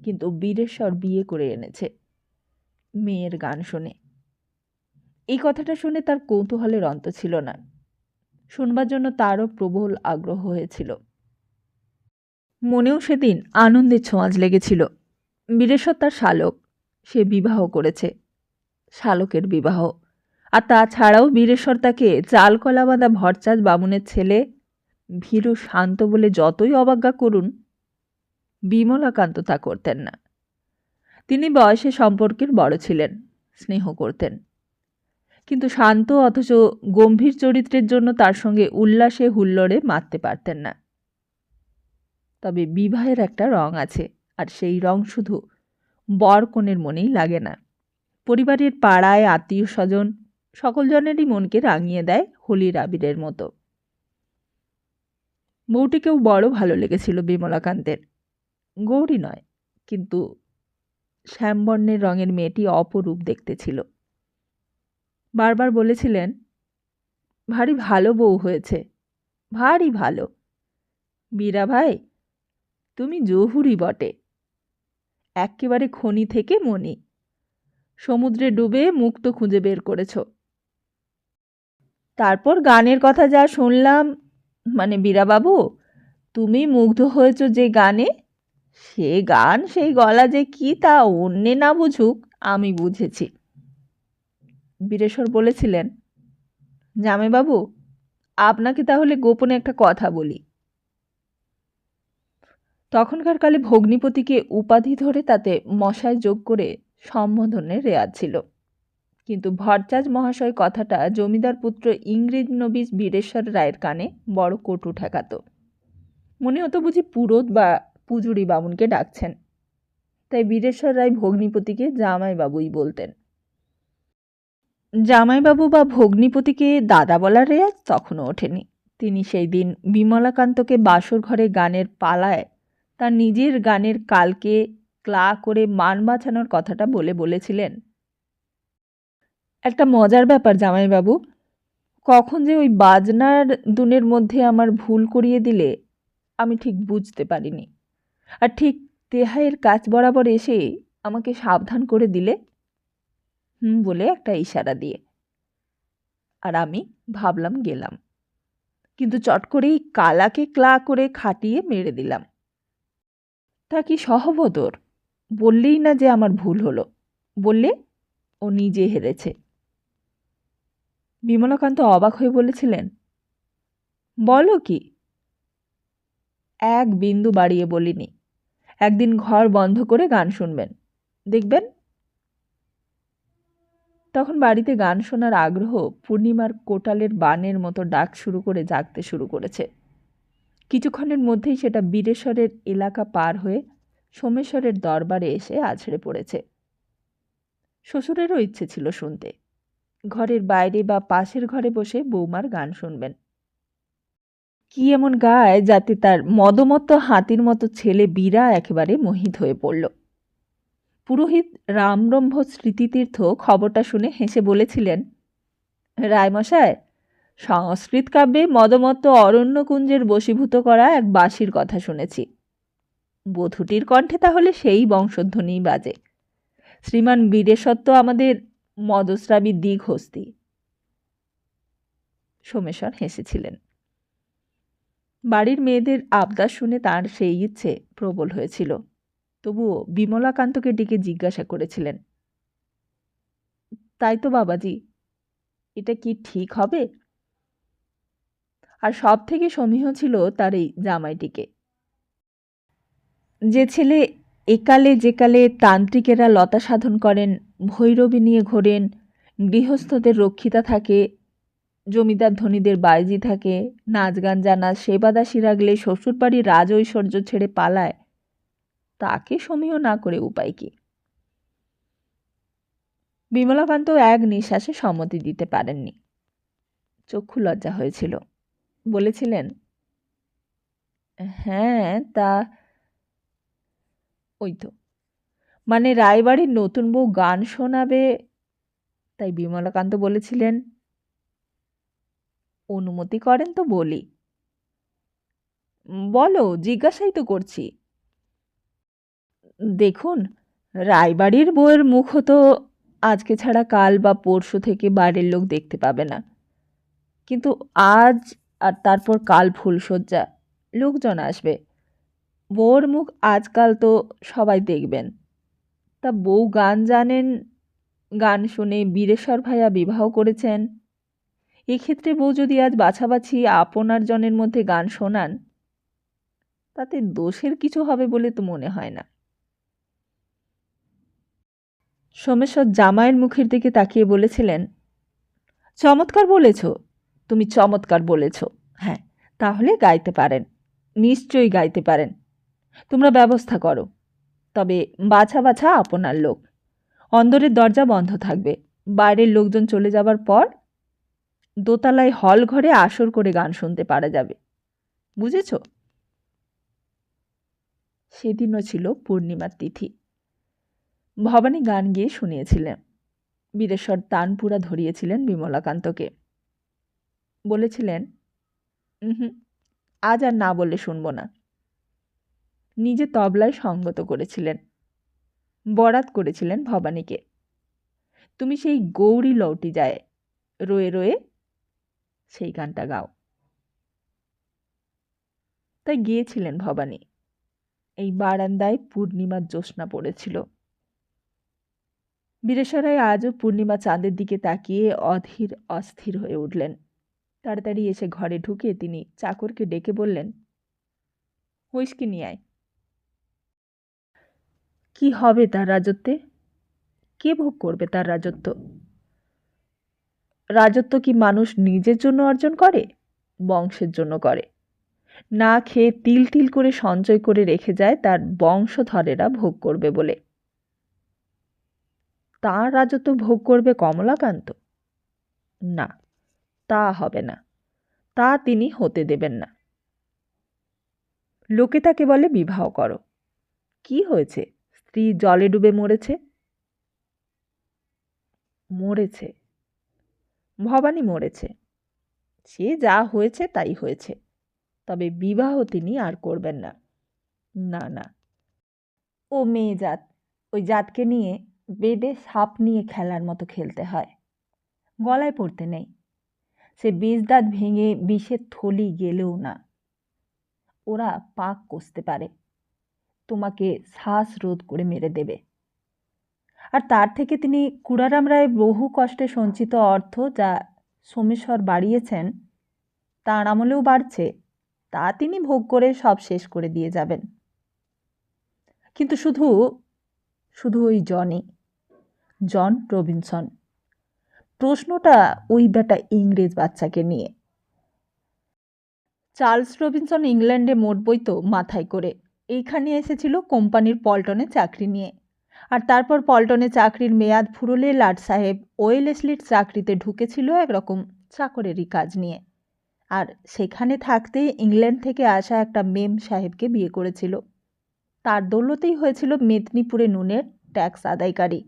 কিন্তু বীরেশ্বর বিয়ে করে এনেছে, মেয়ের গান শুনে। এই কথাটা শুনে তার কৌতূহলের অন্ত ছিল না। শুনবার জন্য তারও প্রবল আগ্রহ হয়েছিল। মনেও সেদিন আনন্দের ছোঁয়াচ লেগেছিল। বীরেশ্বর তার শালক, সে বিবাহ করেছে, শালকের বিবাহ, আর তাছাড়াও বীরেশ্বর তাকে চালকলা বাঁধা ভরচাজ বামুনের ছেলে, ভীরু শান্ত বলে যতই অবজ্ঞা করুন, বিমলাকান্ত তা করতেন না। তিনি বয়সে সম্পর্কের বড় ছিলেন, স্নেহ করতেন, কিন্তু শান্ত অথচ গম্ভীর চরিত্রের জন্য তার সঙ্গে উল্লাসে হুল্লোড়ে মাততে পারতেন না। তবে বিবাহের একটা রং আছে, আর সেই রং শুধু বর কনের মনেই লাগে না, পরিবারের পাড়ায় আত্মীয় স্বজন সকল জনেরই মনকে রাঙিয়ে দেয় হোলির আবিরের মতো। বউটিকেও বড় ভালো লেগেছিল বিমলাকান্তের। গৌরী নয়, কিন্তু শ্যামবর্ণের রঙের মেয়েটি অপরূপ দেখতে ছিল। বারবার বলেছিলেন, ভারী ভালো বউ হয়েছে, ভারী ভালো। বীরা ভাই, তুমি জহুরি বটে, একেবারে খনি থেকে মণি, সমুদ্রে ডুবে মুক্ত খুঁজে বের করেছ। তারপর গানের কথা যা শুনলাম, মানে বীরাবাবু, তুমি মুগ্ধ হয়েছ যে গানে, সে গান সেই গলা যে কি তা অন্যে না বুঝুক আমি বুঝেছি। বীরেশ্বর বলেছিলেন, জামাইবাবু, আপনাকে তাহলে গোপনে একটা কথা বলি। তখনকার কালে ভগ্নিপতিকে উপাধি ধরে তাতে মশায় যোগ করে সম্বোধনের রেয়াজ ছিল, কিন্তু ভরচাজ মহাশয় কথাটা জমিদার পুত্র ইংরেজ নবীজ বীরেশ্বর রায়ের কানে বড় কটু ঠেকাত। মনে হতো বুঝি পুরোত বা পুজুরি বামুনকে ডাকছেন, তাই বীরেশ্বর রায় ভগ্নিপতিকে জামাইবাবুই বলতেন। জামাইবাবু বা ভগ্নিপতিকে দাদা বলার রেয়াজ তখনও ওঠেনি। তিনি সেই দিন বিমলাকান্তকে বাসর ঘরে গানের পালায় তার নিজের গানের কালকে ক্লা করে মান বাঁচানোর কথাটা বলেছিলেন, একটা মজার ব্যাপার জামাইবাবু, কখন যে ওই বাজনার দুনের মধ্যে আমার ভুল করিয়ে দিলে আমি ঠিক বুঝতে পারিনি, আর ঠিক তেহাইয়ের কাছ বরাবর এসে আমাকে সাবধান করে দিলে, বলে একটা ইশারা দিয়ে। আর আমি ভাবলাম গেলাম, কিন্তু চট করেই কালাকে ক্লা করে খাটিয়ে মেরে দিলাম। তা কি সহবতর? বললেই না যে আমার ভুল হলো, বললে ও নিজে হেরেছে। বিমলাকান্ত অবাক হয়ে বলেছিলেন, বলো কি? এক বিন্দু বাড়িয়ে বলিনি। একদিন ঘর বন্ধ করে গান শুনবেন, দেখবেন। তখন বাড়িতে গান শোনার আগ্রহ পূর্ণিমার কোটালের বানের মতো ডাক শুরু করে জাগতে শুরু করেছে। কিছুক্ষণের মধ্যেই সেটা বীরেশ্বরের এলাকা পার হয়ে সোমেশ্বরের দরবারে এসে আছড়ে পড়েছে। শ্বশুরেরও ইচ্ছে ছিল শুনতে, ঘরের বাইরে বা পাশের ঘরে বসে বৌমার গান শুনবেন। কি এমন গায় যাতে তার মদমত্ত হাতির মতো ছেলে বীরা একেবারে মোহিত হয়ে পড়ল। পুরোহিত রামব্রহ্ম স্মৃতিতীর্থ খবরটা শুনে হেসে বলেছিলেন, রায়মশায়, সংস্কৃত কাব্যে মদমত্ত অরণ্যকুঞ্জের বশীভূত করা এক বাঁশির কথা শুনেছি। বধূটির কণ্ঠে তাহলে সেই বংশধ্বনিই বাজে। শ্রীমান বীরেশ্বর তো আমাদের মদস্রাবী দিঘহস্তি। সোমেশ্বর হেসেছিলেন। বাড়ির মেয়েদের আবদার শুনে তার সেই ইচ্ছে প্রবল হয়েছিল। তবুও বিমলাকান্তকে ডেকে জিজ্ঞাসা করেছিলেন, তাই তো বাবাজি, এটা কি ঠিক হবে? আর সব থেকে সমীহ ছিল তার এই জামাইটিকে। যে ছেলে একালে যেকালে তান্ত্রিকেরা লতা সাধন করেন, ভৈরবী নিয়ে ঘোরেন, গৃহস্থদের রক্ষিতা থাকে, জমিদার ধনীদের বায়জি থাকে, নাচ গান জানা সেবাদাসী রাগলে শ্বশুরবাড়ির রাজ ঐশ্বর্য ছেড়ে পালায়, তাকে সমীহ না করে উপায় কি? বিমলাকান্ত এক নিঃশ্বাসে সম্মতি দিতে পারেননি। চক্ষু লজ্জা হয়েছিল। বলেছিলেন, হ্যাঁ, তা ওই তো, মানে রায়বাড়ির নতুন বউ গান শোনাবে, তাই বিমলাকান্ত বলেছিলেন, অনুমতি করেন তো বলি। বলো, জিজ্ঞাসাই তো করছি। দেখুন, রায়বাড়ির বউয়ের মুখ তো আজকে ছাড়া কাল বা পরশু থেকে বাইরের লোক দেখতে পাবে না, কিন্তু আজ আর তারপর কাল ফুলশয্যা, লোকজন আসবে, বউর মুখ আজকাল তো সবাই দেখবেন। তা বউ গান জানেন, গান শুনে বীরেশ্বর ভাইয়া বিবাহ করেছেন। এক্ষেত্রে বউ যদি আজ বাছাবাছি আপনার জনের মধ্যে গান শোনান, তাতে দোষের কিছু হবে বলে তো মনে হয় না। সোমেশ্বর জামাইয়ের মুখের দিকে তাকিয়ে বলেছিলেন, চমৎকার বলেছ, তুমি চমৎকার বলেছ। হ্যাঁ, তাহলে গাইতে পারেন, নিশ্চয়ই গাইতে পারেন। তোমরা ব্যবস্থা করো। তবে বাছা বাছা আপনার লোক। অন্দরের দরজা বন্ধ থাকবে। বাইরের লোকজন চলে যাবার পর দোতলায় হল ঘরে আসর করে গান শুনতে পারা যাবে। বুঝেছ? সেদিনও ছিল পূর্ণিমার তিথি। ভবানী গান গেয়ে শুনিয়েছিলেন। বীরেশ্বর তানপুরা ধরিয়েছিলেন বিমলাকান্তকে। বলেছিলেন, হুম, আজ আর না বললে শুনব না। নিজে তবলায় সঙ্গত করেছিলেন। বরাত করেছিলেন ভবানীকে, তুমি সেই গৌরী লৌটি যায় রয়ে রয়ে সেই গানটা গাও। তাই গিয়েছিলেন ভবানী। এই বারান্দায় পূর্ণিমার জ্যোৎস্না পড়েছিল। বীরেশ্বরায় আজও পূর্ণিমা চাঁদের দিকে তাকিয়ে অধীর অস্থির হয়ে উঠলেন। তাড়াতাড়ি এসে ঘরে ঢুকে তিনি চাকরকে ডেকে বললেন, হুইস্কি নিয়ে আয়। কি হবে তার রাজত্বে? কে ভোগ করবে তার রাজত্ব? রাজত্ব কি মানুষ নিজের জন্য অর্জন করে? বংশের জন্য করে। না খেয়ে তিল তিল করে সঞ্চয় করে রেখে যায় তার বংশধরেরা ভোগ করবে বলে। তার রাজত্ব ভোগ করবে কমলাকান্ত? না, তা হবে না। তা তিনি হতে দেবেন না। লোকে তাকে বলে বিবাহ করো। কি হয়েছে? স্ত্রী জলে ডুবে মরেছে। মরেছে, ভবানী মরেছে। সে যা হয়েছে তাই হয়েছে। তবে বিবাহ তিনি আর করবেন না। না না, ও মেয়ে জাত, ওই জাতকে নিয়ে বেডে সাপ নিয়ে খেলার মতো খেলতে হয়। গলায় পড়তে নেই। সে বিষ দাঁত ভেঙে বিষের থলি গেলেও না। ওরা পাক কষতে পারে, তোমাকে শ্বাস রোধ করে মেরে দেবে। আর তার থেকে তিনি কুড়ারাম রায় বহু কষ্টে সঞ্চিত অর্থ যা সোমেশ্বর বাড়িয়েছেন, তার আমলেও বাড়ছে, তা তিনি ভোগ করে সব শেষ করে দিয়ে যাবেন। কিন্তু শুধু শুধু ওই জন রবিনসন। প্রশ্নটা ওই বেটা ইংরেজ বাচ্চাকে নিয়ে। চার্লস রবিনসন ইংল্যান্ডে মোট বইতো মাথায় করে এইখানে এসেছিল কোম্পানির পল্টনে চাকরি নিয়ে। আর তারপর পল্টনে চাকরির মেয়াদ ফুরলে লাট সাহেব ওয়েলেসলির চাকরিতে ঢুকেছিল একরকম চাকরেরই কাজ নিয়ে। আর সেখানে থাকতে ইংল্যান্ড থেকে আসা একটা মেম সাহেবকে বিয়ে করেছিল। তার দৌলতেই হয়েছিল মেদিনীপুরে নুনের ট্যাক্স আদায়কারী।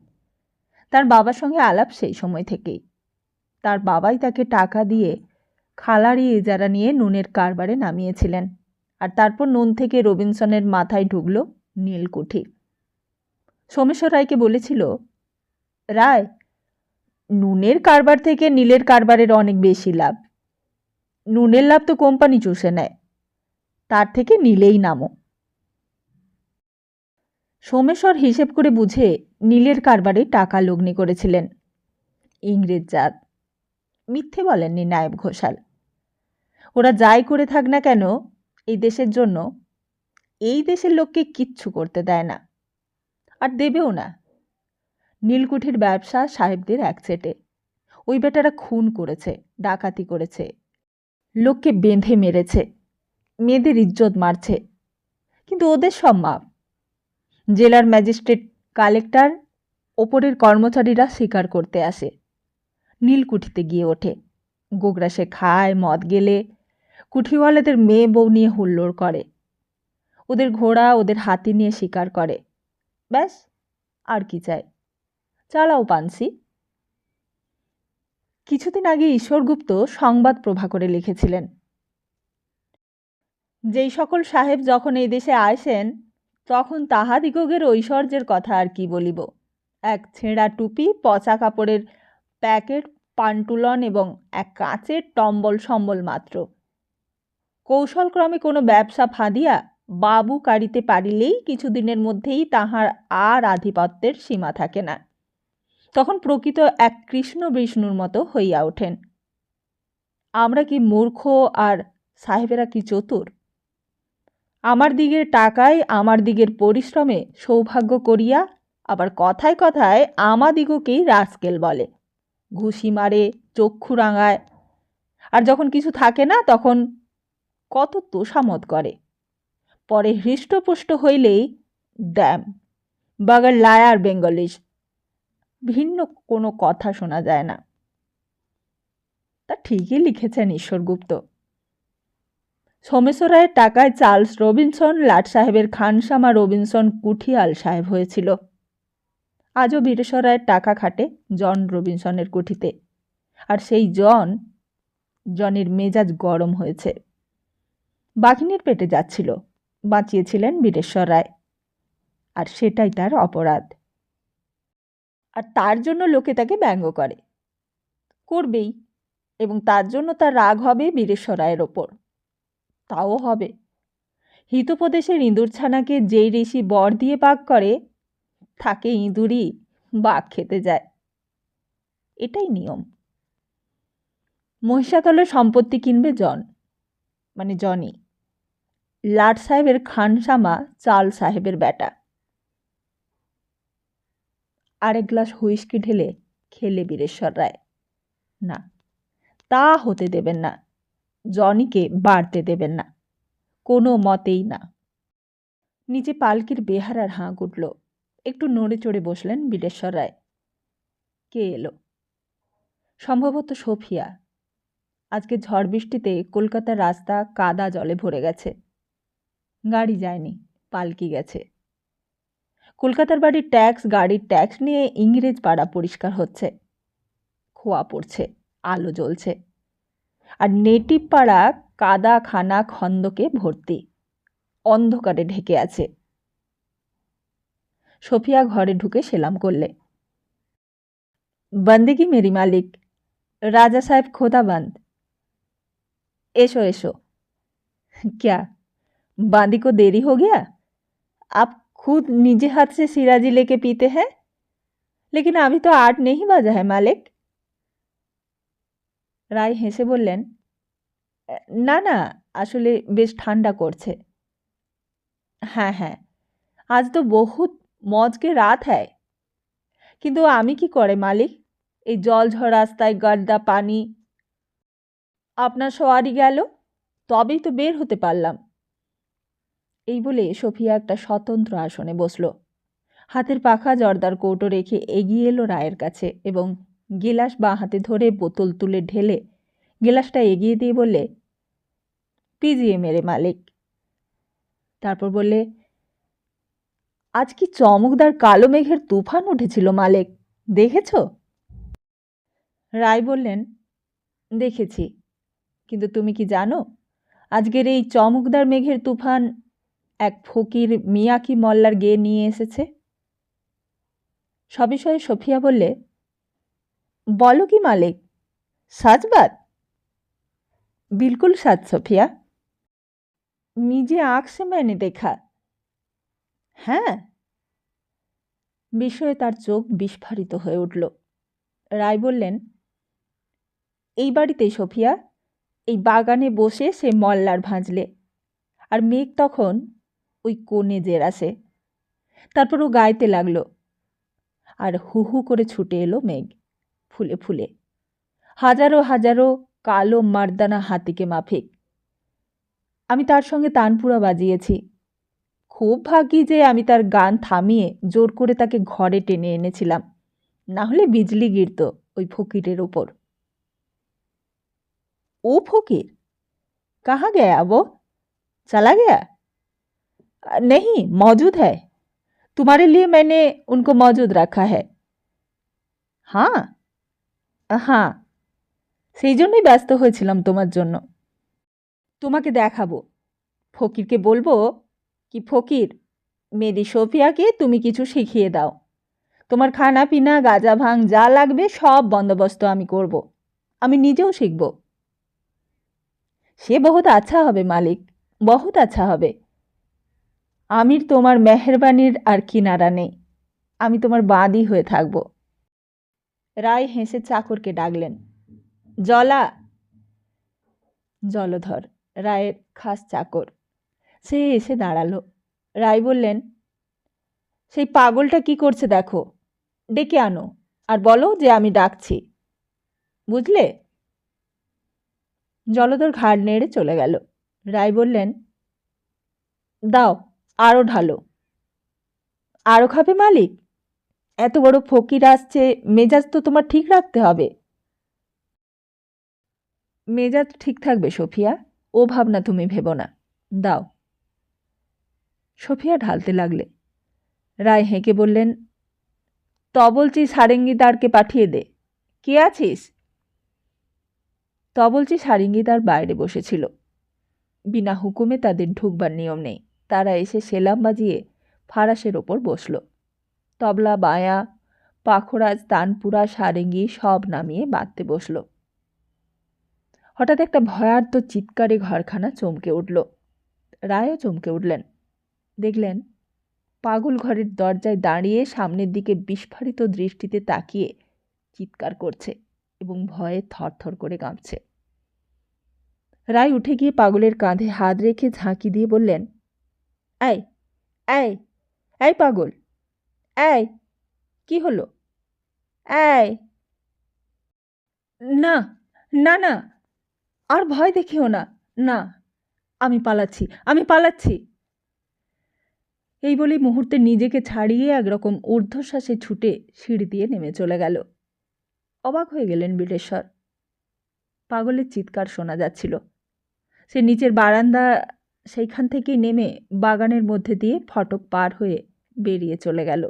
তার বাবার সঙ্গে আলাপ সেই সময় থেকেই। তার বাবাই তাকে টাকা দিয়ে খালারি ইজারা নিয়ে নুনের কারবারে নামিয়েছিলেন। আর তারপর নুন থেকে রবিনসনের মাথায় ঢুকল নীলকুঠি। সোমেশ্বর রায়কে বলেছিল, রায়, নুনের কারবার থেকে নীলের কারবারের অনেক বেশি লাভ। নুনের লাভ তো কোম্পানি চুষে নেয়, তার থেকে নীলেই নামো। সোমেশ্বর হিসেব করে বুঝে নীলের কারবারে টাকা লগ্নি করেছিলেন। ইংরেজ জাত, মিথ্যে বলেননি নায়েব ঘোষাল। ওরা যাই করে থাক না কেন এই দেশের জন্য, এই দেশের লোককে কিচ্ছু করতে দেয় না, আর দেবেও না। নীলকুঠির ব্যবসা সাহেবদের একচেটে। ওই বেটারা খুন করেছে, ডাকাতি করেছে, লোককে বেঁধে মেরেছে, মেয়েদের ইজ্জত মারছে, কিন্তু ওদের সব মাপ। জেলার ম্যাজিস্ট্রেট, কালেক্টর, ওপরের কর্মচারীরা স্বীকার করতে আসে, নীলকুঠিতে গিয়ে ওঠে। গোগ্রাসে খায়, মদ গেলে কুঠিওয়ালাদের মেয়ে বউ নিয়ে হুল্লোড় করে, ওদের ঘোড়া ওদের হাতি নিয়ে শিকার করে। ব্যাস, আর কি চাই? চালাও পানসি। কিছুদিন আগে ঈশ্বরগুপ্ত সংবাদ প্রভাকরে লিখেছিলেন, যেই সকল সাহেব যখন এই দেশে আসেন তখন তাহাদিগের ঐশ্বর্যের কথা আর কি বলিব। এক ছেঁড়া টুপি, পচা কাপড়ের প্যাকেট, পান্টুলন এবং এক কাঁচের টম্বল সম্বল মাত্র। কৌশলক্রমে কোনো ব্যবসা ফাঁদিয়া বাবু কাড়িতে পারিলেই কিছুদিনের মধ্যেই তাহার আর আধিপত্যের সীমা থাকে না। তখন প্রকৃত এক কৃষ্ণ বিষ্ণুর মতো হইয়া ওঠেন। আমরা কি মূর্খ আর সাহেবেরা কি চতুর? আমার দিকের টাকায় আমার দিকের পরিশ্রমে সৌভাগ্য করিয়া আবার কথায় কথায় আমাদিগকেই রাস্কেল বলে, ঘুষি মারে, চক্ষু রাঙায়, আর যখন কিছু থাকে না তখন কত তোষামত করে। পরে হৃষ্টপুষ্ট হইলেই ড্যাম বাগার লায়ার বেঙ্গলিশ, ভিন্ন কোনো কথা শোনা যায় না। তা ঠিকই লিখেছেন ঈশ্বরগুপ্ত। সোমেশ্বর রায়ের টাকায় চার্লস রবিনসন লাট সাহেবের খানসামা রবিনসন কুঠিয়াল সাহেব হয়েছিল। আজও বীরেশ্বর রায়ের টাকা খাটে জন রবিনসনের কুঠিতে, আর সেই জনের মেজাজ গরম হয়েছে। বাঘিনীর পেটে যাচ্ছিল, বাঁচিয়েছিলেন বীরেশ্বর রায়, আর সেটাই তার অপরাধ। আর তার জন্য লোকে তাকে ব্যঙ্গ করবেই, এবং তার জন্য তার রাগ হবে বীরেশ্বর রায়ের ওপর। তাও হবে। হিতোপদেশের ইঁদুরছানাকে যেই ঋষি বর দিয়ে বাঘ করে, তাকে ইঁদুরই বাঘ খেতে যায়, এটাই নিয়ম। মহিষাতলের সম্পত্তি কিনবে জনি, লাট সাহেবের খানসামা চাল সাহেবের বেটা। আরেক গ্লাস হুইস্কি ঢেলে খেলে বীরেশ্বর রায়, না, তা হতে দেবেন না। জনিকে বাড়তে দেবেন না, কোনো মতেই না। নিচে পালকির বেহারার হাঁক উঠল। একটু নড়ে চড়ে বসলেন বীরেশ্বর রায়। কে এলো? সম্ভবত সোফিয়া। আজকে ঝড় বৃষ্টিতে কলকাতার রাস্তা কাদা জলে ভরে গেছে। গাড়ি যায়নি, পালকি গেছে। কলকাতার গাড়ির ট্যাক্স নিয়ে ইংরেজ পাড়া পরিষ্কার হচ্ছে। খোয়া পড়ছে, আলো জ্বলছে, আর নেটিভ পাড়া কাদা খানা খন্দকে ভর্তি, অন্ধকারে ঢেকে আছে। সোফিয়া ঘরে ঢুকে সেলাম করলে। बंदगी मेरी मालिक, राजा साहब खोदाबंद। एसो एसो। क्या बांदी को देरी हो गया? आप खुद निजे हाथ से सिराजी लेके पीते हैं, लेकिन अभी तो 8 नहीं बजा है मालिक। রায় হেসে বললেন, না না, আসলে বেশ ঠান্ডা করছে। হ্যাঁ হ্যাঁ, আজ তো বহুত মজকে রাত হ্যায়। কিন্তু আমি কি করে মালিক, এই জলঝড় রাস্তায় গাড্ডা পানি। আপনার সওয়ারি গেল, তবেই তো বের হতে পারলাম। এই বলে সোফিয়া একটা স্বতন্ত্র আসনে বসল। হাতের পাখা জর্দার কৌটো রেখে এগিয়ে এলো রায়ের কাছে এবং গিলাস বাঁ হাতে ধরে বোতল তুলে ঢেলে গিলাসটা এগিয়ে দিয়ে বললে, পিজিয়ে মেরে মালিক। তারপর বললে, আজ কি চমকদার কালো মেঘের তুফান উঠেছিল মালিক, দেখেছ? রায় বললেন, দেখেছি, কিন্তু তুমি কি জানো আজকের এই চমকদার মেঘের তুফান এক ফকির মিয়াকি মল্লার গেয়ে নিয়ে এসেছে? সবিষয়ে সোফিয়া বললে, বলো কি মালিক, सच बात? बिल्कुल सच सोफिया, निजे आँख से मैंने देखा। হ্যাঁ। বিস্ময়ে তার চোখ বিস্ফারিত হয়ে উঠল। রায় বললেন, এই বাড়িতেই সোফিয়া, এই বাগানে বসে সে মল্লার ভাঁজলে, আর মেঘ তখন ওই কোণে জেরাসে। তারপর ও গাইতে লাগলো, আর হু হু করে ছুটে এলো মেঘ, ফুলে ফুলে, হাজারো হাজারো কালো মার্দানা হাতিকে মাফিক। আমি তার সঙ্গে তানপুরা বাজিয়েছি। খুব ভাগ্যি যে আমি তার গান থামিয়ে জোর করে তাকে ঘরে টেনে এনেছিলাম, না হলে বিজলি গিরত ওই ফকিরের ওপর। ও ফকির कहाँ गया वो? चला गया? नहीं, मौजूद है। तुम्हारे लिए मैंने उनको मौजूद रखा है। हाँ हाँ, সেই জন্যই ব্যস্ত হয়েছিলাম তোমার জন্য। তোমাকে দেখাবো, ফকিরকে বলবো কি, ফকির, মেরি সোফিয়াকে তুমি কিছু শিখিয়ে দাও। তোমার খানা পিনা গাঁজা ভাং যা লাগবে সব বন্দোবস্ত আমি করব। আমি নিজেও শিখব। সে বহুত আচ্ছা হবে মালিক, বহুত আচ্ছা হবে। আমির তোমার মেহেরবানির আর কিনারা নেই। আমি তোমার বাঁদী হয়ে থাকব। রায় হেসে চাকরকে ডাকলেন, জলা। জলধর, রায়ের খাস চাকর। সে এসে দাঁড়ালো। রায় বললেন, সেই পাগলটা কি করছে দেখো, ডেকে আনো আর বলো যে আমি ডাকছি, বুঝলে? জলধর ঘাড় নেড়ে চলে গেল। রায় বললেন, দাও আরও ঢালো। আরও খাবে মালিক? এত বড় ফকির আসছে, মেজাজ তো তোমার ঠিক রাখতে হবে। মেজাজ ঠিক থাকবে সফিয়া, ও ভাবনা তুমি ভেবো না, দাও। সফিয়া ঢালতে লাগলে। রায় হেঁকে বললেন, তবলচি সারেঙ্গিদারকে পাঠিয়ে দে। কে আছিস? তবলচি সারেঙ্গিদার বাইরে বসেছিল। বিনা হুকুমে তাদের ঢুকবার নিয়ম নেই। তারা এসে সেলাম বাজিয়ে ফারাসের ওপর বসল। তবলা, বায়া, পাখরাজ, তানপুরা, সারেঙ্গি সব নামিয়ে বাঁধতে বসল। হঠাৎ একটা ভয়ার্ত চিৎকারে ঘরখানা চমকে উঠল। রায়ও চমকে উঠলেন। দেখলেন পাগল ঘরের দরজায় দাঁড়িয়ে সামনের দিকে বিস্ফারিত দৃষ্টিতে তাকিয়ে চিৎকার করছে এবং ভয়ে থরথর করে কাঁপছে। রায় উঠে গিয়ে পাগলের কাঁধে হাত রেখে ঝাঁকি দিয়ে বললেন, এই এই এই পাগল, এই কি হলো? এই না না না, আর ভয় দেখিও না, না, আমি পালাচ্ছি, আমি পালাচ্ছি। এই বলে মুহূর্তে নিজেকে ছাড়িয়ে একরকম ঊর্ধ্বশ্বাসে ছুটে সিঁড়ি দিয়ে নেমে চলে গেল। অবাক হয়ে গেলেন বীরেশ্বর। পাগলের চিৎকার শোনা যাচ্ছিল। সে নিচের বারান্দা সেইখান থেকেই নেমে বাগানের মধ্যে দিয়ে ফটক পার হয়ে বেরিয়ে চলে গেল।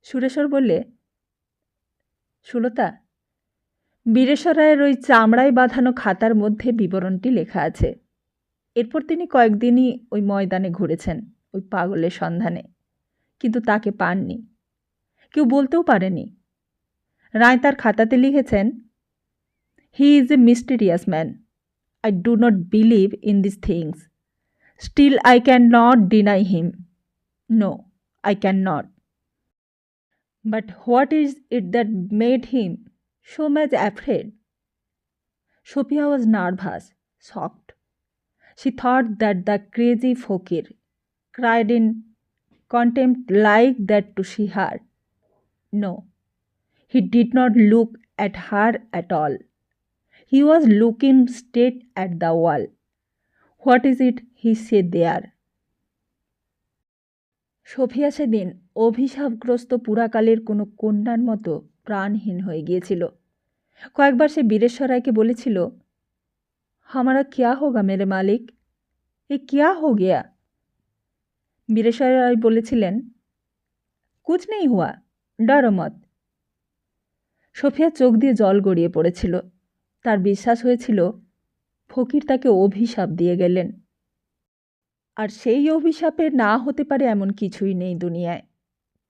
সুরেশ্বর বললে, সুলতা, বীরেশ্বর রায়ের ওই চামড়ায় বাঁধানো খাতার মধ্যে বিবরণটি লেখা আছে। এরপর তিনি কয়েকদিনই ওই ময়দানে ঘুরেছেন ওই পাগলের সন্ধানে, কিন্তু তাকে পাননি, কেউ বলতেও পারেনি। রায় তার খাতাতে লিখেছেন, he is a mysterious man. I do not believe in these things. Still, I cannot deny him. No, I cannot. But what is it that made him so much afraid? Sophia was nervous, shocked. She thought that the crazy fakir cried in contempt like that to see her. No, he did not look at her at all. He was looking straight at the wall. What is it he said there? Sophia সেদিন অভিশাপগ্রস্ত পুরাকালের কোনো কন্যার মতো প্রাণহীন হয়ে গিয়েছিল। কয়েকবার সে বীরেশ্বর রায়কে বলেছিল, হামারা ক্যা হোগা মেরে মালিক, এ ক্যা হো গিয়া? বীরেশ্বর রায় বলেছিলেন, কুছ নেই হুয়া, ডরো মত। সোফিয়া চোখ দিয়ে জল গড়িয়ে পড়েছিল। তার বিশ্বাস হয়েছিল ফকির তাকে অভিশাপ দিয়ে গেলেন, আর সেই অভিশাপে না হতে পারে এমন কিছুই নেই দুনিয়ায়।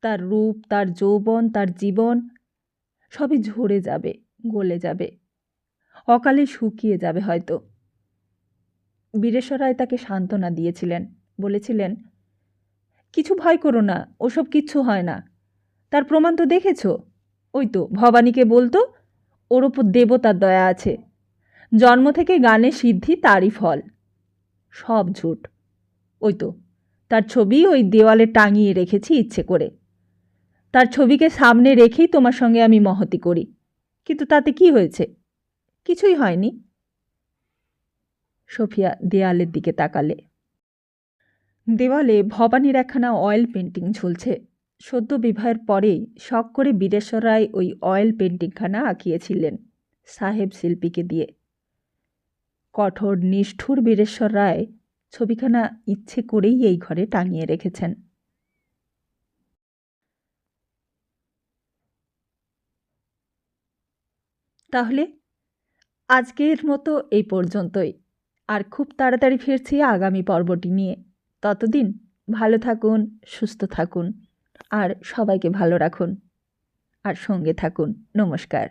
তার রূপ, তার যৌবন, তার জীবন সবই ঝরে যাবে, গলে যাবে, অকালে শুকিয়ে যাবে হয়তো। বীরেশ্বর রায় তাকে সান্ত্বনা দিয়েছিলেন, বলেছিলেন, কিছু ভয় করো না, ওসব কিচ্ছু হয় না। তার প্রমাণ তো দেখেছ, ওই তো ভবানীকে বলতো ওর ওপর দেবতার দয়া আছে, জন্ম থেকে গানে সিদ্ধি তারই ফল। সব ঝুট। ওই তো তার ছবি ওই দেওয়ালে টাঙিয়ে রেখেছি ইচ্ছে করে। তার ছবিকে সামনে রেখেই তোমার সঙ্গে আমি মহতি করি, কিন্তু তাতে কি হয়েছে? কিছুই হয়নি। সোফিয়া দেয়ালের দিকে তাকালে। দেওয়ালে ভবানীর একখানা অয়েল পেন্টিং ঝুলছে। সদ্য বিবাহের পরেই শখ করে বীরেশ্বর রায় ওই অয়েল পেন্টিংখানা আঁকিয়েছিলেন সাহেব শিল্পীকে দিয়ে। কঠোর নিষ্ঠুর বীরেশ্বর রায় ছবিখানা ইচ্ছে করেই এই ঘরে টাঙিয়ে রেখেছেন। তাহলে আজকের মতো এই পর্যন্তই। আর খুব তাড়াতাড়ি ফিরছি আগামী পর্বটি নিয়ে। ততদিন ভালো থাকুন, সুস্থ থাকুন, আর সবাইকে ভালো রাখুন, আর সঙ্গে থাকুন। নমস্কার।